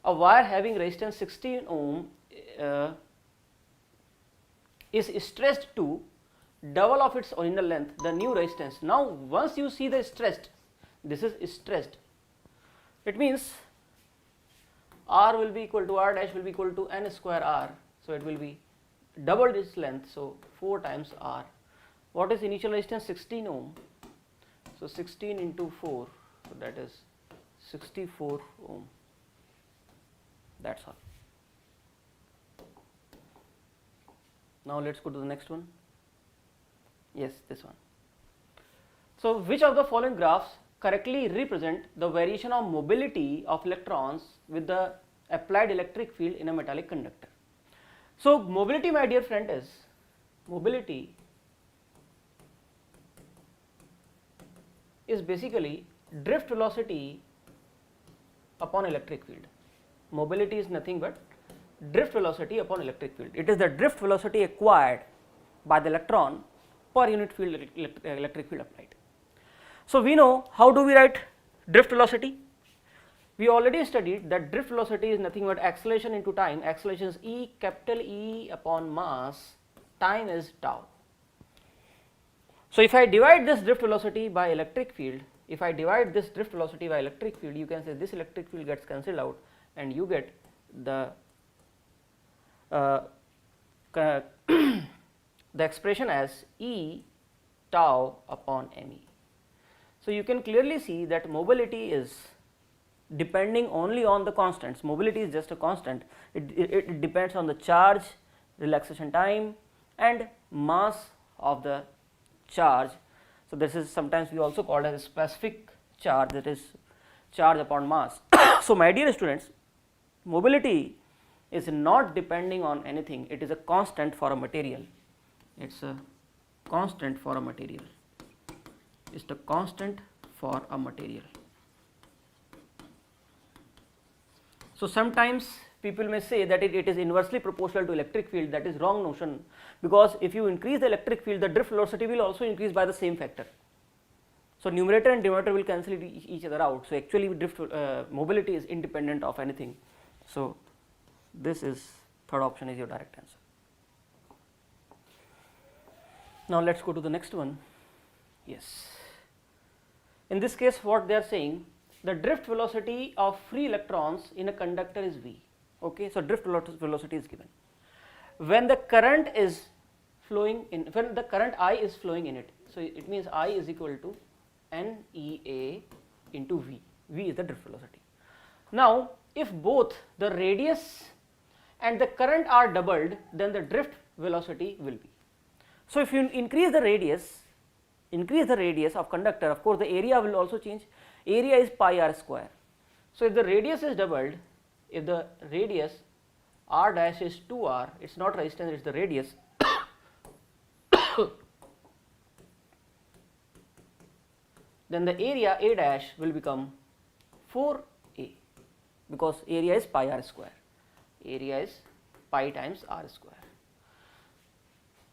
a wire having resistance 16 ohm is stretched to double of its original length, the new resistance. Now once you see the stretched, this is stretched, it means R will be equal to R dash will be equal to n square R, so it will be double its length, so 4 times R. What is initial resistance? 16 ohm, so 16 into 4, so that is 64 ohm. That's all. Now let's go to the next one. Yes, this one. So which of the following graphs correctly represent the variation of mobility of electrons with the applied electric field in a metallic conductor? So mobility, my dear friend, is mobility is basically drift velocity upon electric field. Mobility is nothing but drift velocity upon electric field. It is the drift velocity acquired by the electron per unit field electric field applied. So we know how do we write drift velocity. We already studied that drift velocity is nothing but acceleration into time. Acceleration is E, capital E upon mass, time is tau. So if I divide this drift velocity by electric field, you can say this electric field gets cancelled out and you get the the expression as E tau upon me. So you can clearly see that mobility is depending only on the constants. Mobility is just a constant. It depends on the charge, relaxation time and mass of the charge. So this is sometimes we also called as a specific charge, that is charge upon mass. So my dear students, mobility is not depending on anything, it is a constant for a material. It's a constant for a material. It's the constant for a material. So sometimes people may say that it is inversely proportional to electric field. That is wrong notion, because if you increase the electric field, the drift velocity will also increase by the same factor. So numerator and denominator will cancel each other out. So actually mobility is independent of anything. So this is third option is your direct answer. Now let's go to the next one. Yes. In this case, what they are saying, the drift velocity of free electrons in a conductor is V. Okay, so drift velocity is given. When the current is flowing in, when the current I is flowing in it, so it means I is equal to NEA into V. V is the drift velocity. Now, if both the radius and the current are doubled, then the drift velocity will be. So if you increase the radius of conductor, of course the area will also change. Area is pi r square. So if the radius is doubled, if the radius r dash is 2r, it's not resistance, it's the radius. Then the area a dash will become 4a, because area is pi r square. Area is pi times r square.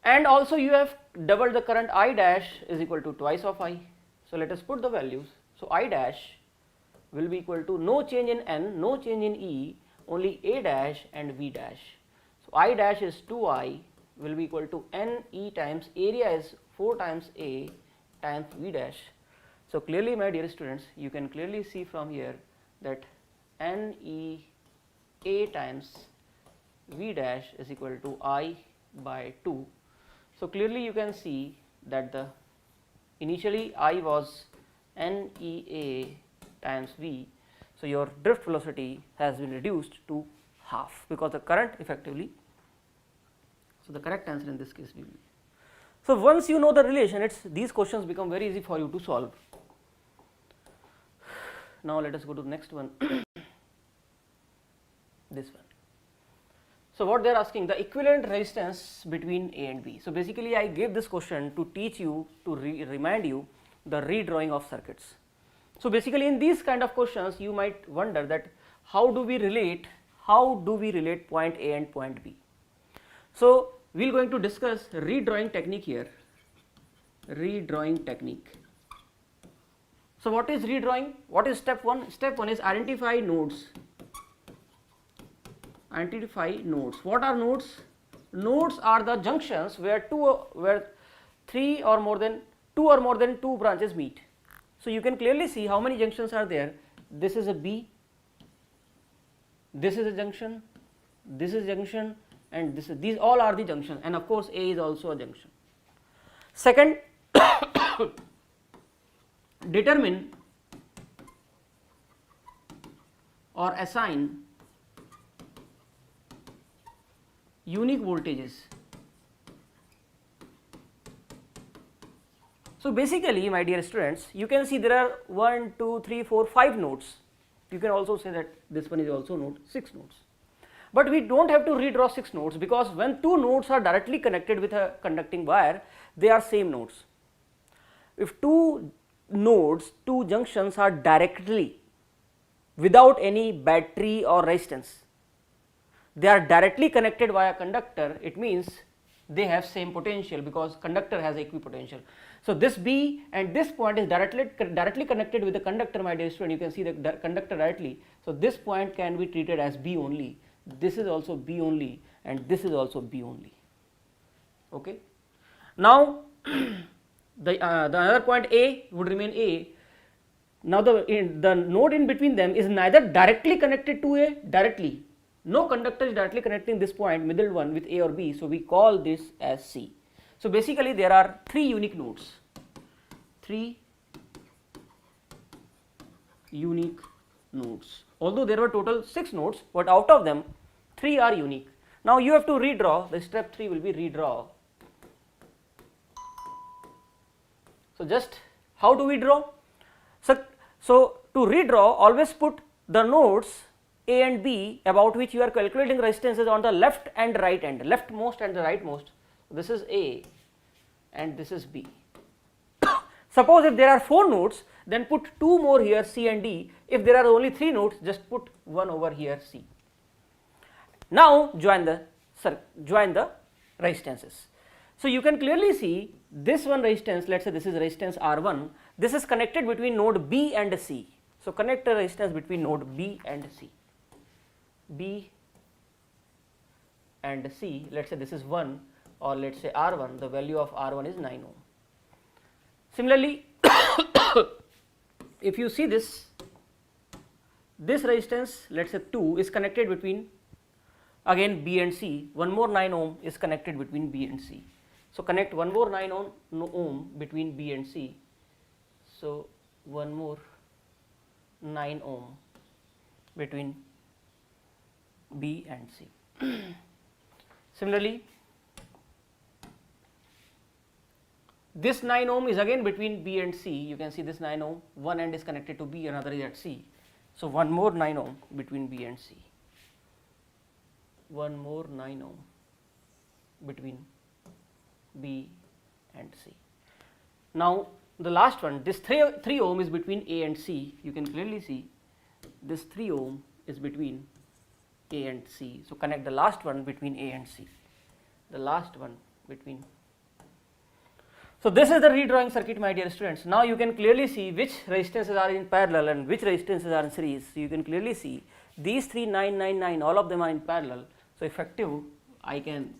And also you have doubled the current I dash is equal to twice of I. So let us put the values. So I dash will be equal to no change in N, no change in E, only A dash and V dash. So I dash is 2I will be equal to N E times area is 4 times A times V dash. So clearly, my dear students, you can clearly see from here that N E A times V dash is equal to I by 2. So clearly you can see that the initially I was NEA times V, so your drift velocity has been reduced to half because the current effectively, so the correct answer in this case will be. So once you know the relation, these questions become very easy for you to solve. Now let us go to the next one. This one. So what they are asking, the equivalent resistance between A and B. So basically I gave this question to teach you, to remind you the redrawing of circuits. So basically in these kind of questions you might wonder that how do we relate point A and point B. So we are going to discuss redrawing technique here. Redrawing technique. So what is redrawing? What is step 1? Step 1 is identify nodes. identify nodes. What are nodes? Nodes are the junctions where two or more than two branches meet. So you can clearly see how many junctions are there. This is a B, this is a junction, this is a junction, and these all are the junction, and of course A is also a junction. Second, determine or assign unique voltages. So basically, my dear students, you can see there are 1, 2, 3, 4, 5 nodes. You can also say that this one is also node, 6 nodes. But we don't have to redraw 6 nodes, because when 2 nodes are directly connected with a conducting wire, they are same nodes. If 2 nodes, 2 junctions are directly without any battery or resistance, they are directly connected via conductor, it means they have same potential, because conductor has equipotential. So this B and this point is directly connected with the conductor, my dear student. You can see the conductor directly. So this point can be treated as B only. This is also B only, and this is also B only. Okay. Now the another point A would remain A. Now the node in between them is neither directly connected to A directly. No conductor is directly connecting this point, middle one, with A or B. So we call this as C. So basically there are 3 unique nodes. 3 unique nodes. Although there were total 6 nodes, but out of them 3 are unique. Now you have to redraw. The step 3 will be redraw. So just how do we draw? So to redraw, always put the nodes A and B about which you are calculating resistances on the left and right end, leftmost and the rightmost. This is A and this is B. Suppose if there are 4 nodes, then put 2 more here, C and D. If there are only 3 nodes, just put 1 over here, C. Now join the resistances. So you can clearly see this one resistance, let us say this is resistance R1, this is connected between node B and C. So connect the resistance between node B and C. B and C, let us say this is 1, or let us say R1, the value of R1 is 9 ohm. Similarly, if you see this resistance, let us say 2, is connected between again B and C, one more 9 ohm is connected between B and C. So connect one more 9 ohm between B and C. So one more 9 ohm between B and C. Similarly, this 9 ohm is again between B and C. You can see this 9 ohm, one end is connected to B, another is at C. So one more 9 ohm between B and C. One more 9 ohm between B and C. Now the last one, this 3 ohm is between A and C. You can clearly see this 3 ohm is between A and C. So connect the last one between A and C. The last one between. So this is the redrawing circuit, my dear students. Now you can clearly see which resistances are in parallel and which resistances are in series. So you can clearly see these 3, 9, 9, 9, all of them are in parallel. So effective, I can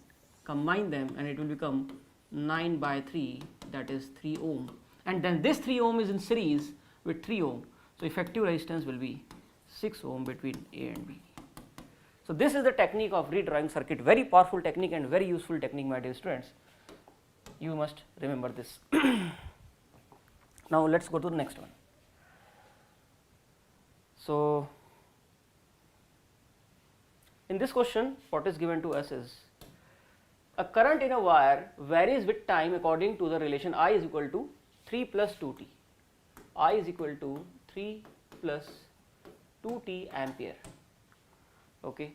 combine them and it will become 9 by 3, that is 3 ohm. And then this 3 ohm is in series with 3 ohm. So effective resistance will be 6 ohm between A and B. So this is the technique of redrawing circuit, very powerful technique and very useful technique, my dear students. You must remember this. Now let us go to the next one. So in this question, what is given to us is a current in a wire varies with time according to the relation I is equal to 3 plus 2t. I is equal to 3 plus 2t ampere. Okay.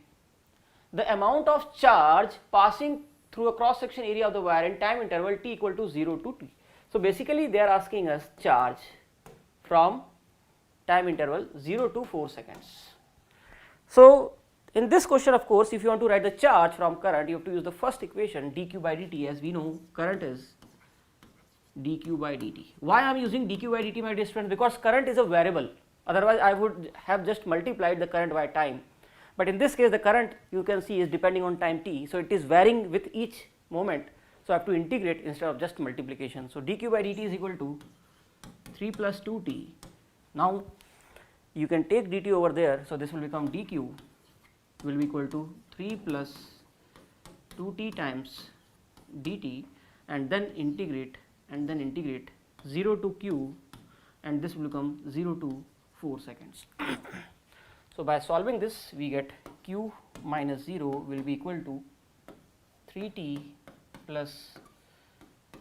The amount of charge passing through a cross section area of the wire in time interval t equal to 0 to t. So basically they are asking us charge from time interval 0 to 4 seconds. So in this question, of course, if you want to write the charge from current, you have to use the first equation dq by dt. As we know, current is dq by dt. Why I am using dq by dt, my dear students? Because current is a variable. Otherwise I would have just multiplied the current by time. but in this case the current you can see is depending on time t. So, it is varying with each moment. So, I have to integrate instead of just multiplication. So, dq by dt is equal to 3 plus 2t. Now, you can take dt over there. So, this will become dq will be equal to 3 plus 2t times dt, and then integrate 0 to q, and this will become 0 to 4 seconds. So, by solving this we get q minus 0 will be equal to 3t plus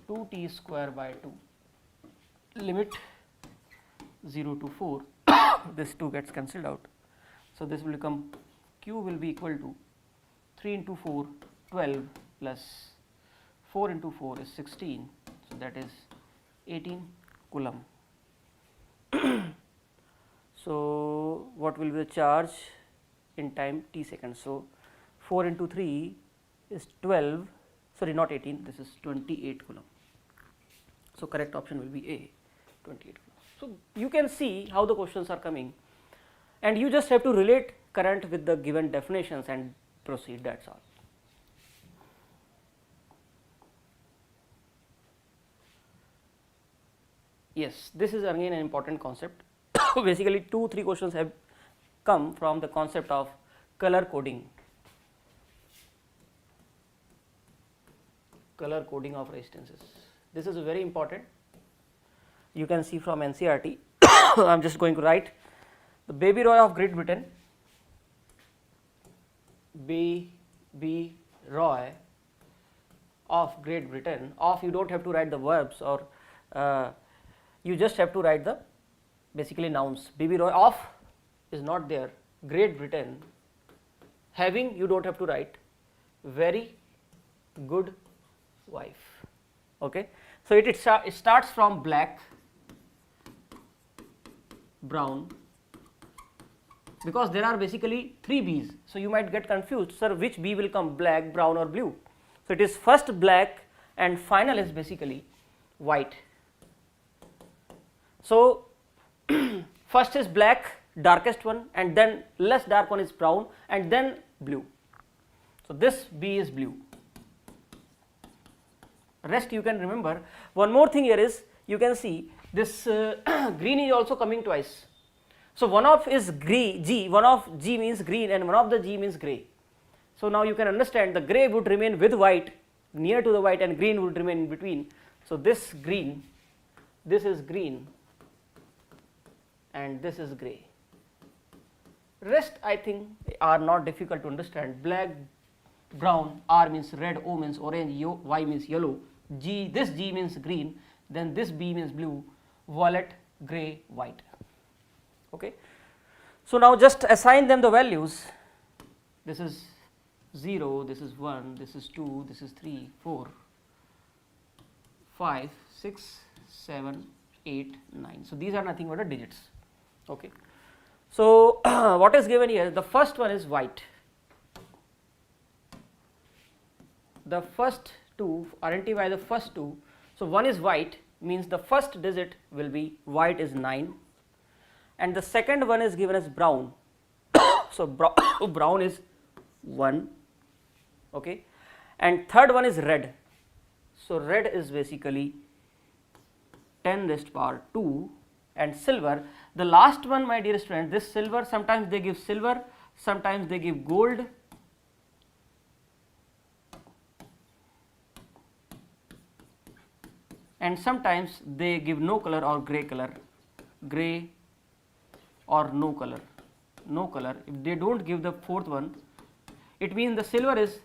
2t square by 2, limit 0 to 4, this 2 gets cancelled out. So, this will become q will be equal to 3 into 4 12 plus 4 into 4 is 16. So, that is 18 coulomb. So, what will be the charge in time t seconds? So, 4 into 3 is 12, sorry not 18, this is 28 coulomb. So, correct option will be A, 28 coulomb. So, you can see how the questions are coming, and you just have to relate current with the given definitions and proceed, that is all. Yes, this is again an important concept. Basically 2-3 questions have come from the concept of color coding. Color coding of resistances. This is very important. You can see from NCERT. I am just going to write the Baby Roy of Great Britain. Baby Roy of Great Britain. Of, you do not have to write the verbs, or you just have to write the basically nouns. Baby Roy of is not there. Great Britain. Having, you do not have to write. Very good wife. Okay. So, it starts from black, brown, because there are basically 3 B's. So, you might get confused, sir, which B will come, black, brown or blue. So, it is first black and final is basically white. So, first is black, darkest one, and then less dark one is brown, and then blue. So, this B is blue. Rest you can remember. One more thing here is, you can see this green is also coming twice. So, one of is G, one of G means green and one of the G means grey. So, now you can understand the grey would remain with white, near to the white, and green would remain in between. So, this green, this is green and this is grey. Rest I think are not difficult to understand. Black, brown, R means red, O means orange, Y means yellow, G, this G means green, then this B means blue, violet, grey, white. Okay. So, now just assign them the values. This is 0, this is 1, this is 2, this is 3, 4, 5, 6, 7, 8, 9. So, these are nothing but the digits. Okay. So, what is given here? The first one is white. The first two, identify the first two. So, one is white, means the first digit will be white is 9, and the second one is given as brown. So, brown is 1, okay, and third one is red. So, red is basically 10 raised to power 2, and silver. The last one, my dear student, this silver, sometimes they give silver, sometimes they give gold, and sometimes they give no color or grey color, grey or no color, no color. If they do not give the fourth one, it means the silver is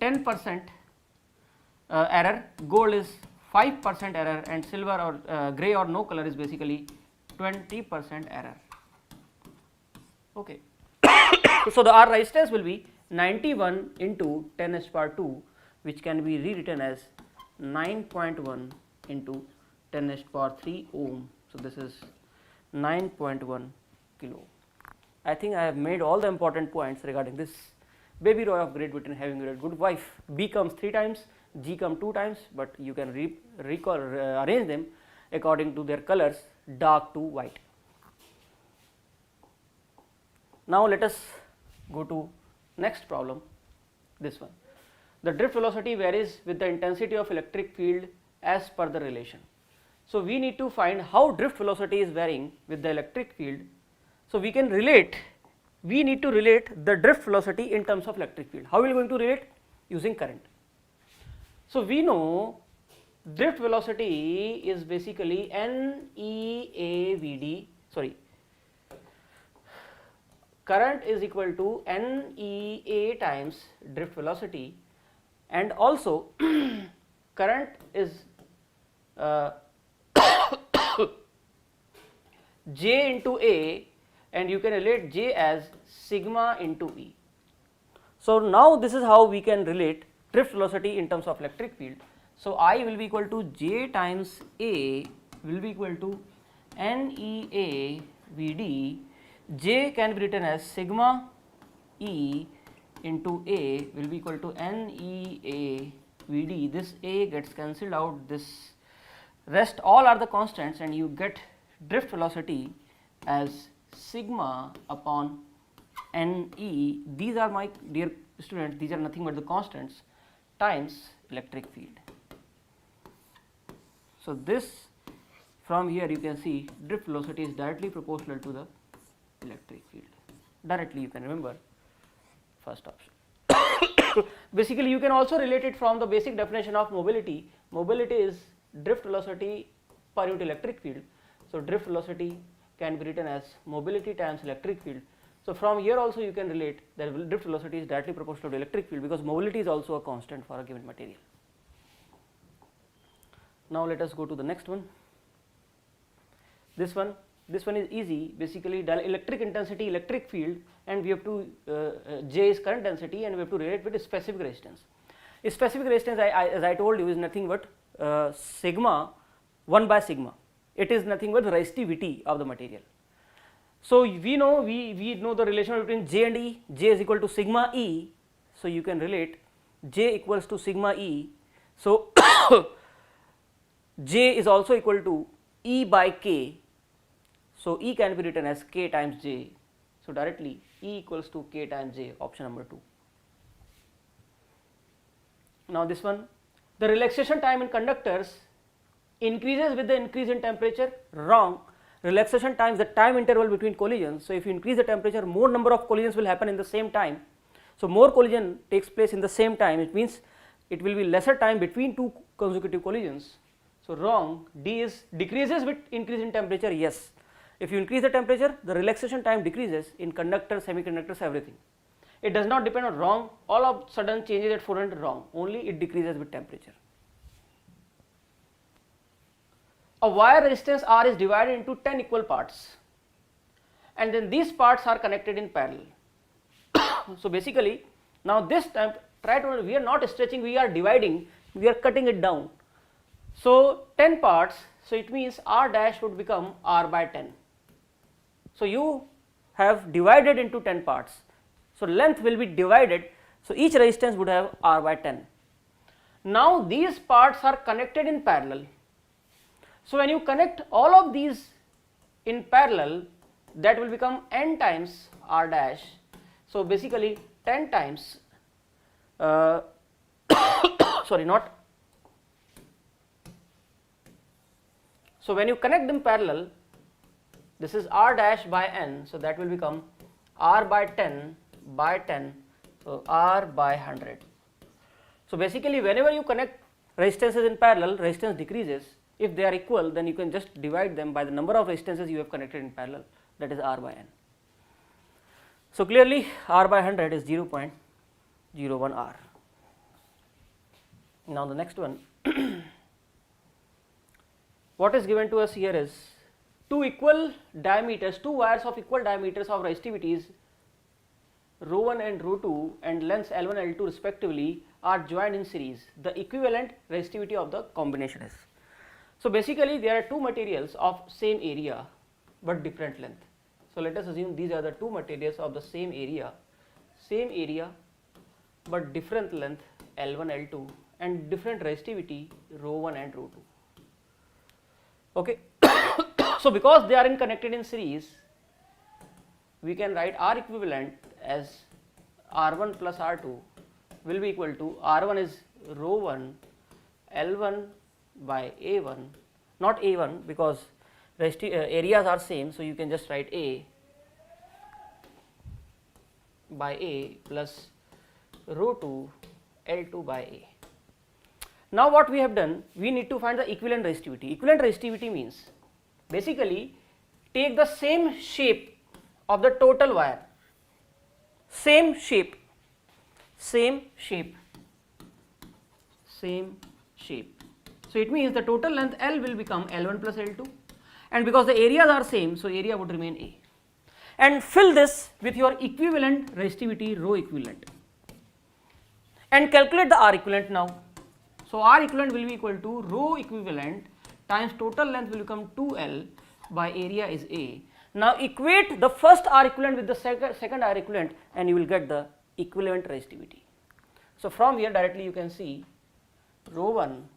10% error, gold is 5% error, and silver or grey or no color is basically 20% error. Okay. So, the R resistance will be 91 into 10 raised to power 2, which can be rewritten as 9.1 into 10 raised to power 3 ohm. So, this is 9.1 kilo. I think I have made all the important points regarding this Baby Roy of Great Britain having a good wife. B comes 3 times, G comes 2 times, but you can arrange them according to their colors, dark to white. Now, let us go to next problem, this one. The drift velocity varies with the intensity of electric field as per the relation. So we need to find how drift velocity is varying with the electric field. So we can relate, we need to relate the drift velocity in terms of electric field. How are we going to relate? Using current. So we know drift velocity is basically NEAVD, sorry, current is equal to NEA times drift velocity, and also current is J into A, and you can relate J as sigma into E. So now this is how we can relate drift velocity in terms of electric field. So I will be equal to J times A will be equal to NEA VD. J can be written as sigma E into A will be equal to NEA VD. This A gets cancelled out, this rest all are the constants, and you get drift velocity as sigma upon NE. These are, my dear students, these are nothing but the constants times electric field. So this, from here you can see drift velocity is directly proportional to the electric field. Directly you can remember first option. Basically you can also relate it from the basic definition of mobility. Mobility is drift velocity per unit electric field. So drift velocity can be written as mobility times electric field. So from here also you can relate that drift velocity is directly proportional to electric field, because mobility is also a constant for a given material. Now let us go to the next one. This one is easy. Basically electric intensity, electric field, and we have to J is current density, and we have to relate with a specific resistance. A specific resistance, as I told you, is nothing but sigma 1 by sigma. It is nothing but the resistivity of the material. So we know the relation between J and E. J is equal to sigma E. So you can relate J equals to sigma E. So J is also equal to E by K. So E can be written as K times J. So directly E equals to K times J, option number 2. Now this one, the relaxation time in conductors increases with the increase in temperature. Wrong. Relaxation time is the time interval between collisions. So if you increase the temperature, more number of collisions will happen in the same time. So more collision takes place in the same time. It means it will be lesser time between two consecutive collisions. So wrong. D is decreases with increase in temperature. Yes. If you increase the temperature, the relaxation time decreases in conductors, semiconductors, everything. It does not depend on wrong. All of sudden changes at 400 wrong. Only it decreases with temperature. A wire resistance R is divided into 10 equal parts, and then these parts are connected in parallel. So basically now this time try to, we are not stretching, we are dividing, we are cutting it down. So 10 parts, so it means R dash would become R by 10. So you have divided into 10 parts. So length will be divided, so each resistance would have R by 10. Now these parts are connected in parallel. So when you connect all of these in parallel, that will become N times R dash. So basically 10 times, sorry, not. So when you connect them parallel, this is R dash by N, so that will become R by 10 by 10, so R by 100. So basically whenever you connect resistances in parallel, resistance decreases. If they are equal, then you can just divide them by the number of resistances you have connected in parallel, that is R by N. So clearly R by 100 is 0.01 R. Now the next one, what is given to us here is two wires of equal diameters of resistivities rho 1 and rho 2 and lengths L1 and L2 respectively are joined in series. The equivalent resistivity of the combination is. So basically there are two materials of same area but different length. So let us assume these are the two materials of the same area but different length L1, L2 and different resistivity rho 1 and rho 2. Okay. So because they are connected in series, we can write R equivalent as R1 plus R2 will be equal to R1 is rho 1 L1 by A1, not A1 because areas are same, so you can just write A by A plus rho 2 L2 by A. Now what we have done, we need to find the equivalent resistivity. Equivalent resistivity means basically take the same shape of the total wire, same shape, same shape, same shape. So it means the total length L will become L1 plus L2, and because the areas are same, so area would remain A. And fill this with your equivalent resistivity rho equivalent and calculate the R equivalent now. So R equivalent will be equal to rho equivalent times total length will become 2L by area is A. Now equate the first R equivalent with the second R equivalent and you will get the equivalent resistivity. So from here directly you can see rho 1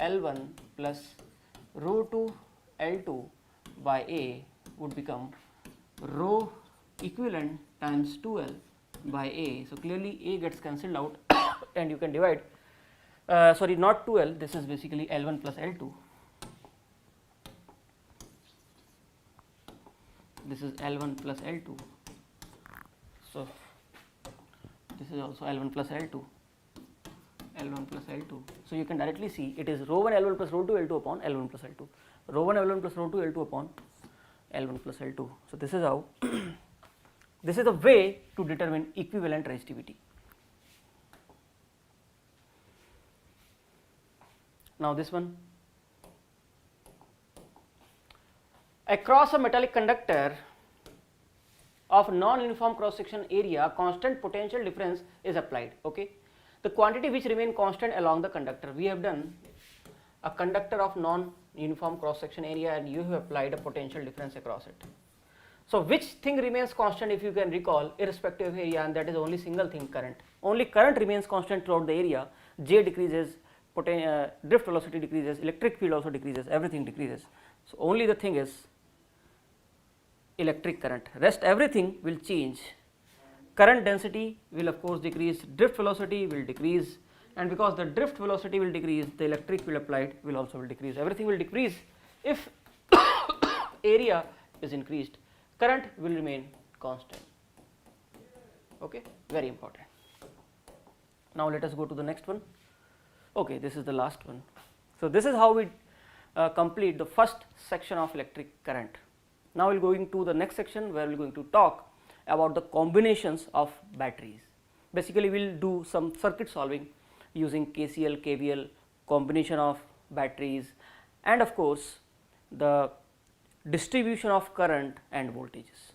L1 plus rho 2 L2 by A would become rho equivalent times 2L by A. So clearly A gets cancelled out and you can divide, sorry, not 2L, this is basically L1 plus L2. This is L1 plus L2. So this is also L1 plus L2. L1 plus L2. So you can directly see it is rho 1 L1 plus rho 2 L2 upon L1 plus L2. Rho 1 L1 plus rho 2 L2 upon L1 plus L2. So this is how this is the way to determine equivalent resistivity. Now this one, across a metallic conductor of non-uniform cross section area, constant potential difference is applied. Okay, the quantity which remain constant along the conductor. We have done a conductor of non-uniform cross section area and you have applied a potential difference across it. So which thing remains constant, if you can recall, irrespective of area, and that is only single thing, current. Only current remains constant throughout the area. J decreases, drift velocity decreases, electric field also decreases, everything decreases. So only the thing is electric current, rest everything will change. Current density will of course decrease, drift velocity will decrease, and because the drift velocity will decrease, the electric field applied will also decrease. Everything will decrease if area is increased, current will remain constant. Okay, very important. Now let us go to the next one. Okay, this is the last one. So this is how we complete the first section of electric current. Now we will go into the next section where we are going to talk about the combinations of batteries. Basically we will do some circuit solving using KCL, KVL, combination of batteries, and of course the distribution of current and voltages.